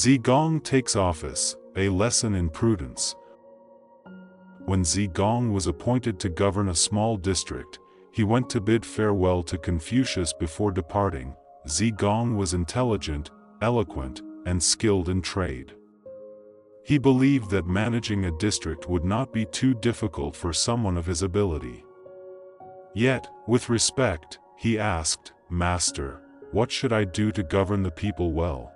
Gong takes office, a lesson in prudence. When Gong was appointed to govern a small district, he went to bid farewell to Confucius before departing. Gong was intelligent, eloquent, and skilled in trade. He believed that managing a district would not be too difficult for someone of his ability. Yet, with respect, he asked, "Master, what should I do to govern the people well?"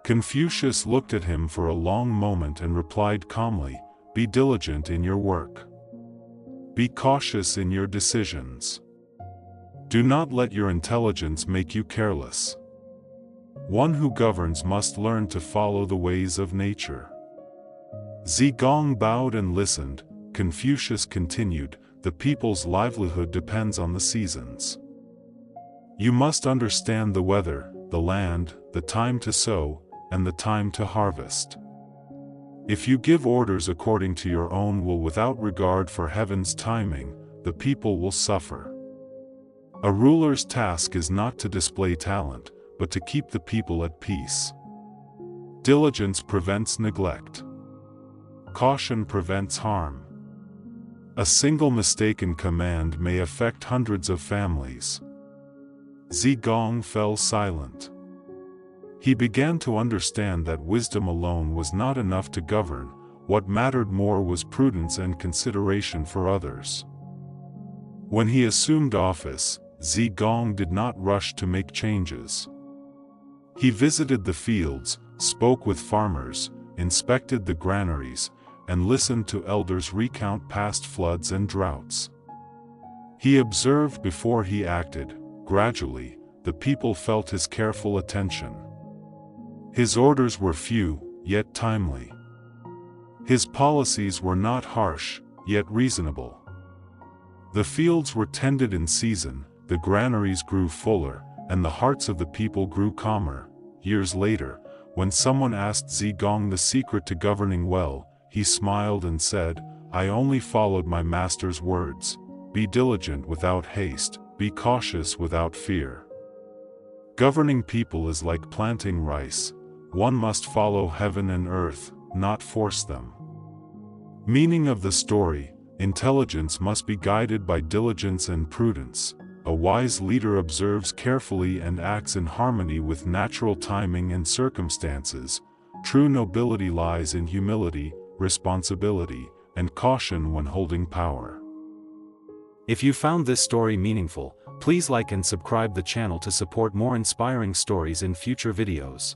Confucius looked at him for a long moment and replied calmly, "Be diligent in your work. Be cautious in your decisions. Do not let your intelligence make you careless. One who governs must learn to follow the ways of nature." Gong bowed and listened. Confucius continued, "The people's livelihood depends on the seasons. You must understand the weather, the land, the time to sow, and the time to harvest. If you give orders according to your own will without regard for heaven's timing, the people will suffer. A ruler's task is not to display talent, but to keep the people at peace. Diligence prevents neglect. Caution prevents harm. A single mistake in command may affect hundreds of families." Gong fell silent. He began to understand that wisdom alone was not enough to govern. What mattered more was prudence and consideration for others. When he assumed office, Gong did not rush to make changes. He visited the fields, spoke with farmers, inspected the granaries, and listened to elders recount past floods and droughts. He observed before he acted. Gradually, the people felt his careful attention. His orders were few, yet timely. His policies were not harsh, yet reasonable. The fields were tended in season, the granaries grew fuller, and the hearts of the people grew calmer. Years later, when someone asked Gong the secret to governing well, he smiled and said, "I only followed my master's words. Be diligent without haste, be cautious without fear." Governing people is like planting rice. One must follow heaven and earth, not force them. Meaning of the story: intelligence must be guided by diligence and prudence. A wise leader observes carefully and acts in harmony with natural timing and circumstances. True nobility lies in humility, responsibility, and caution when holding power. If you found this story meaningful, please like and subscribe the channel to support more inspiring stories in future videos.